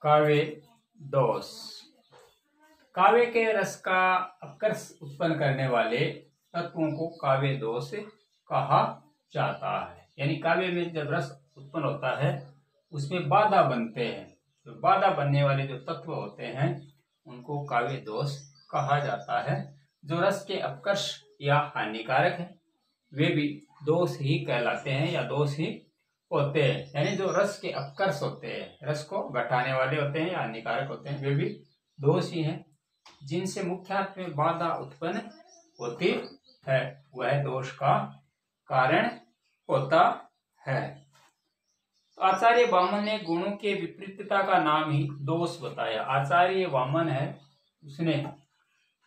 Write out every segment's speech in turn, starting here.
काव्य दोष। काव्य के रस का अपकर्ष उत्पन्न करने वाले तत्वों को काव्य दोष कहा जाता है। यानी काव्य में जब रस उत्पन्न होता है उसमें बाधा बनते हैं, तो बाधा बनने वाले जो तत्व होते हैं उनको काव्य दोष कहा जाता है। जो रस के अपकर्ष या हानिकारक है वे भी दोष ही कहलाते हैं या दोष ही होते हैं। यानी जो रस के अपकर्ष होते हैं, रस को घटाने वाले होते हैं या हानिकारक होते हैं, वे भी दोष ही हैं। जिनसे मुख्यत्व में बाधा उत्पन्न होती है वह दोष का कारण होता है। तो आचार्य वामन ने गुणों के विपरीतता का नाम ही दोष बताया। आचार्य वामन है, उसने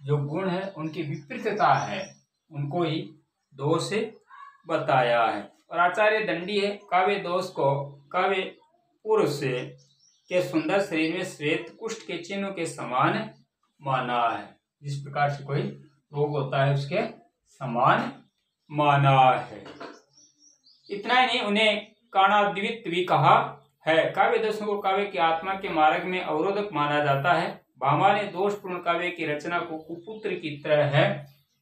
जो गुण है उनकी विपरीतता है उनको ही दोष बताया है। और आचार्य दंडी है, काव्य दोष को काव्य पुरुष के सुंदर शरीर में श्वेत कुष्ठ के चिन्ह के समान माना है। जिस प्रकार से कोई रोग होता है उसके समान माना है। इतना ही नहीं, उन्हें काणाद्वित भी कहा है। काव्य दोषों को काव्य की आत्मा के मार्ग में अवरोधक माना जाता है। भामा ने दोषपूर्ण काव्य की रचना को कुपुत्र की तरह है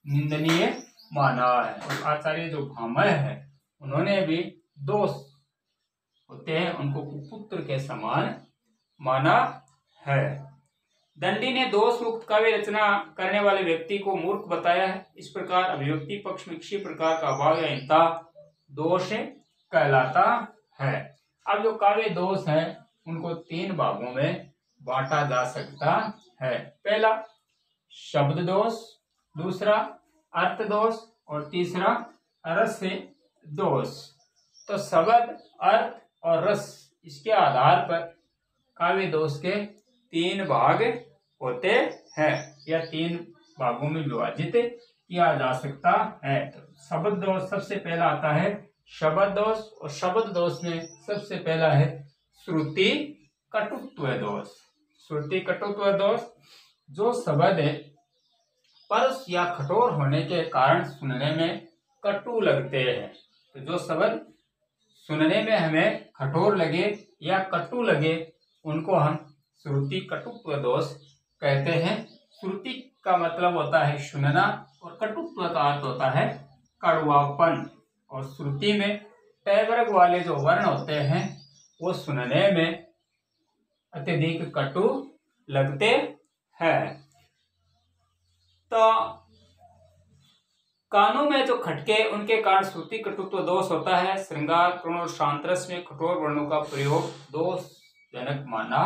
निंदनीय माना है। और आचार्य जो भामा है उन्होंने भी दोष होते हैं उनको कुपुत्र के समान माना है। दंडी ने दोष मुक्त काव्य रचना करने वाले व्यक्ति को मूर्ख बताया है। इस प्रकार अभिव्यक्ति पक्ष में किसी प्रकार का अभाव या हीनता दोष कहलाता है। अब जो काव्य दोष है उनको 3 भागों में बांटा जा सकता है। पहला शब्द दोष, दूसरा अर्थ दोष और तीसरा रस दोष। तो शब्द, अर्थ और रस, इसके आधार पर काव्य दोष के 3 भाग होते हैं या 3 भागों में विभाजित किया जा सकता है। तो शब्द दोष सबसे पहला आता है शब्द दोष, और शब्द दोष में सबसे पहला है श्रुति कटुत्व दोष। श्रुति कटुत्व दोष, जो शब्द परस या कठोर होने के कारण सुनने में कटु लगते हैं, तो जो शब्द सुनने में हमें कठोर लगे या कटु लगे उनको हम श्रुति कटुत्व दोष कहते हैं। श्रुति का मतलब होता है सुनना और कटुत्व का अर्थ होता है कड़वापन। और श्रुति में ट वर्ग वाले जो वर्ण होते हैं वो सुनने में अत्यधिक कटु लगते हैं। तो कानों में जो खटके उनके कारण श्रुति कटुत्व दोष होता है। श्रृंगार, करुण और शांतरस में कठोर वर्णों का प्रयोग दोषजनक माना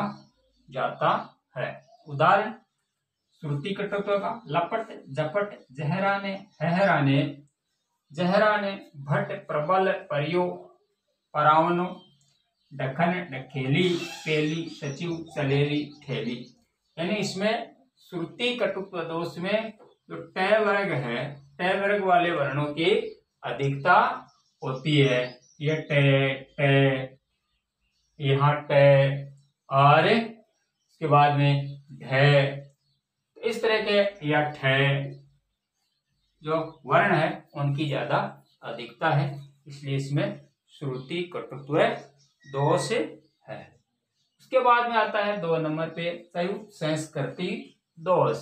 जाता है। उदाहरण श्रुति कटुत्व का लपट, झपट, जहराने, हहराने, जहराने, भट, प्रबल, परियो, परावनो, ढखन, ढकेली, पेली, सचिव, चलेली, ठेली। यानी इसमें श्रुति कटुत्व दोष में जो ट वर्ग है, ट वर्ग वाले वर्णों की अधिकता होती है। ये ट, यहाँ ट और इसके बाद में ढ, इस तरह के या ठ जो वर्ण है उनकी ज्यादा अधिकता है, इसलिए इसमें श्रुति कटुत्व दोष है। उसके बाद में आता है 2 नंबर पे संयुक्त संस्कृति दोष।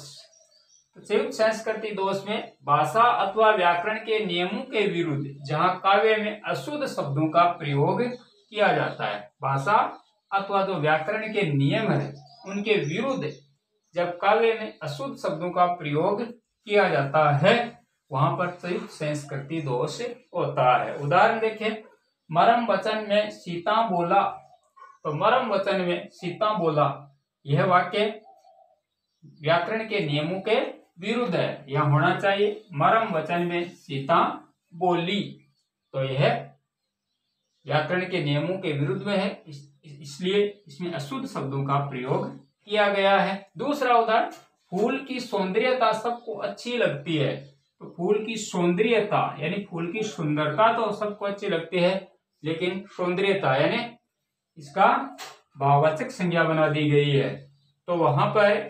तो संयुक्त संस्कृति दोष में भाषा अथवा व्याकरण के नियमों के विरुद्ध जहां काव्य में अशुद्ध शब्दों का प्रयोग किया जाता है, भाषा अथवा जो व्याकरण के नियम है उनके विरुद्ध जब काव्य में अशुद्ध शब्दों का प्रयोग किया जाता है वहां पर संयुक्त संस्कृति दोष होता है। उदाहरण देखें, मरम वचन में सीता बोला, तो मरम वचन में सीता बोला यह वाक्य व्याकरण के नियमों के विरुद्ध है। यह होना चाहिए मरम वचन में सीता बोली, तो यह व्याकरण के नियमों के विरुद्ध में है, इसलिए इसमें अशुद्ध शब्दों का प्रयोग किया गया है। दूसरा उदाहरण, फूल की सौंदर्यता सबको अच्छी लगती है, तो फूल की सौंदर्यता यानी फूल की सुंदरता तो सबको अच्छी लगती है, लेकिन सौंदर्यता यानी इसका भाववाचक संज्ञा बना दी गई है, तो वहां पर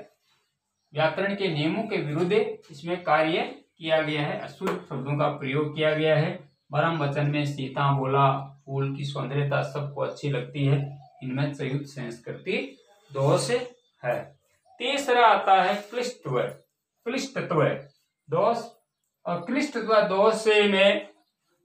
व्याकरण के नियमों के विरुद्ध इसमें कार्य किया गया है, अशुद्ध शब्दों का प्रयोग किया गया है। परम वचन में सीता बोला, फूल की सौंदर्यता सबको अच्छी लगती है, इनमें संयुक्त संस्कृति दोष है। तीसरा आता है क्लिष्टत्व, क्लिष्टत्व दोष। और क्लिष्टत्व दोष में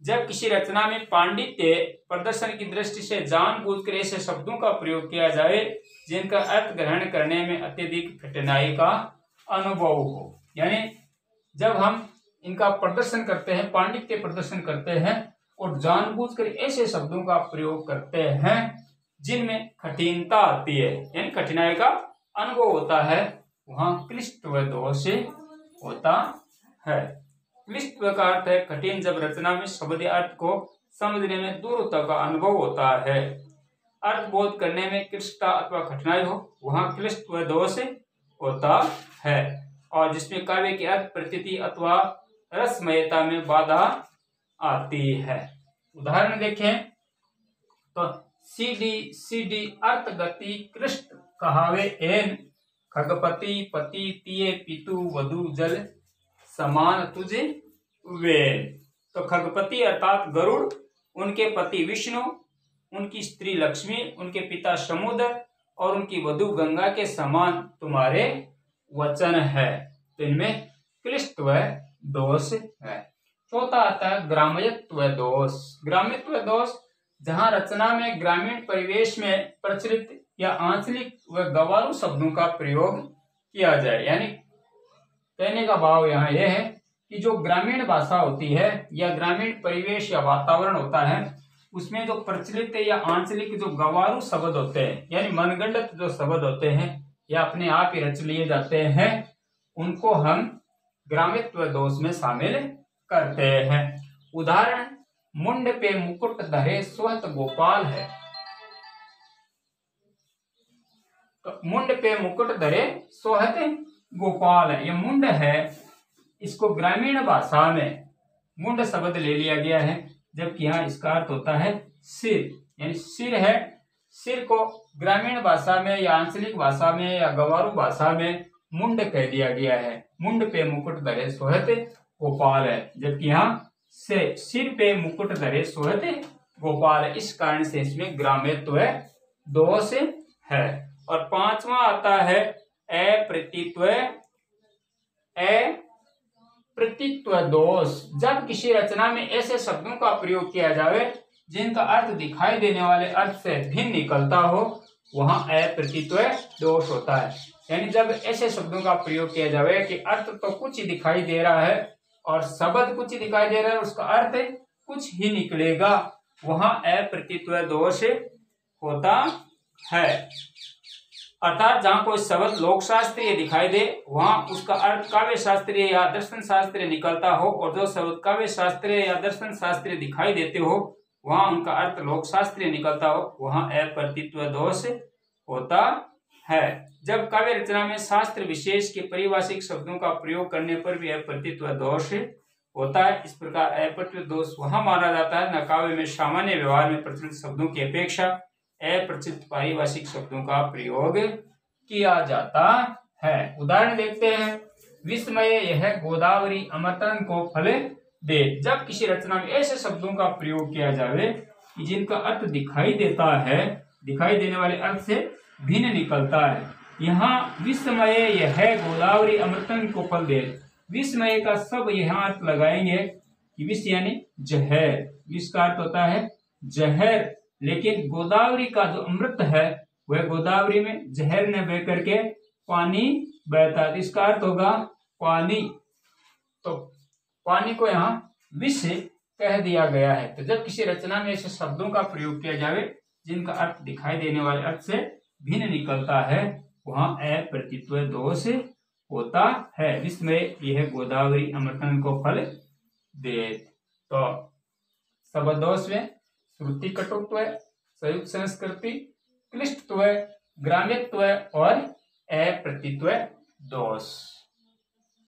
जब किसी रचना में पांडित्य प्रदर्शन की दृष्टि से जानबूझकर ऐसे शब्दों का प्रयोग किया जाए जिनका अर्थ ग्रहण करने में अत्यधिक कठिनाई का अनुभव हो, यानी जब हम इनका प्रदर्शन करते हैं, पांडित्य प्रदर्शन करते हैं और जानबूझकर ऐसे शब्दों का प्रयोग करते हैं जिनमें कठिनता आती है, यानी कठिनाई का अनुभव होता है, वहां क्लिष्टत्व दोष होता है। क्लिष्टत्व का अर्थ है कठिन, जब रचना में शब्द अर्थ को समझने में दूरता का अनुभव होता है, अर्थ बोध करने में क्लिष्टता अथवा कठिनाई हो, वहां क्लिष्टत्व दोष होता है। और जिसमें काव्य की अर्थ प्रतीति अथवा रसमयता में बाधा आती है। उदाहरण देखें तो सीडी अर्थ गति कृष्ट कहावे एन, खगपति पति तिये पितु वधु जल समान तुझे वेल। तो खगपति अर्थात गरुड़, उनके पति विष्णु, उनकी स्त्री लक्ष्मी, उनके पिता समुद्र और उनकी वधु गंगा के समान तुम्हारे वचन है। तो इनमें क्लिष्टत्व दोष है। चौथा आता है ग्राम्यत्व दोष। ग्राम्यत्व दोष जहां रचना में ग्रामीण परिवेश में प्रचलित या आंचलिक व गवारू शब्दों का प्रयोग किया जाए, यानी कहने का भाव यहाँ यह है कि जो ग्रामीण भाषा होती है या ग्रामीण परिवेश या वातावरण होता है उसमें जो प्रचलित या आंचलिक जो गवारू शब्द होते हैं, यानी मनगढ़ंत जो शब्द होते हैं या अपने आप ही रच लिए जाते हैं, उनको हम ग्राम्यत्व दोष में शामिल करते हैं। उदाहरण मुंड पे मुकुट धरे स्वहत गोपाल है। तो मुंड पे मुकुट धरे स्वहत गोपाल है, ये मुंड है, इसको ग्रामीण भाषा में मुंड शब्द ले लिया गया है, जबकि यहाँ इसका अर्थ होता है सिर, यानी सिर है। सिर को ग्रामीण भाषा में या आंचलिक भाषा में या गवारू भाषा में मुंड कह दिया गया है। मुंड पे मुकुट धरे सोहत गोपाल है, जबकि यहाँ से सिर पे मुकुट धरे सोहत गोपाल है। इस कारण से इसमें ग्राम्यत्व दोष है। और पांचवा आता है अप्रतीत्व दोष। जब किसी रचना में ऐसे शब्दों का प्रयोग किया जाए जिनका अर्थ दिखाई देने वाले अर्थ से भिन्न निकलता हो, वहां अप्रतीत्व दोष होता है। यानी जब ऐसे शब्दों का प्रयोग किया जाए कि अर्थ तो कुछ ही दिखाई दे रहा है और शब्द कुछ ही दिखाई दे रहा है, उसका अर्थ कुछ ही निकलेगा, वहां अप्रतीत्व दोष होता है। अर्थात जहां कोई शब्द लोक शास्त्रीय दिखाई दे वहां उसका अर्थ काव्य शास्त्रीय या दर्शन शास्त्रीय निकलता हो, और जो शब्द काव्य शास्त्रीय या दर्शन शास्त्रीय दिखाई देते हो वहां उनका अर्थ लोक शास्त्रीय निकलता हो, वहां अप्रतीत्व दोष होता है। जब काव्य रचना में शास्त्र विशेष के पारिभाषिक शब्दों का प्रयोग करने पर भी अप्रतीत्व दोष होता है। इस प्रकार अप्रतीत्व दोष वहां माना जाता है न काव्य में सामान्य व्यवहार में प्रचलित शब्दों की अपेक्षा अप्रचलित पारिभाषिक शब्दों का प्रयोग किया जाता है। उदाहरण देखते हैं, विस्मय यह गोदावरी अमृतन को फल दे। जब किसी रचना में ऐसे शब्दों का प्रयोग किया जाए कि जिनका अर्थ दिखाई देता है, दिखाई देने वाले अर्थ से भिन्न निकलता है। यहाँ विस्मय यह गोदावरी अमृतन को फल दे, विस्मय का सब यहाँ अर्थ लगाएंगे कि विष यानी जहर, विष का अर्थ होता है जहर, लेकिन गोदावरी का जो अमृत है वह गोदावरी में जहर न बह करके पानी बहता है, इसका अर्थ होगा पानी। तो पानी को यहाँ विष कह दिया गया है। तो जब किसी रचना में ऐसे शब्दों का प्रयोग किया जाए जिनका अर्थ दिखाई देने वाले अर्थ से भिन्न निकलता है, वहां अप्रतीत्व दोष होता है। विस्मय यह गोदावरी अमृतन को फल दे। तो शब्द दोष में श्रुति कटुत्व, संयुक्त संस्कृति, क्लिष्टत्व, ग्राम्यत्व और अप्रतीत्व दोष।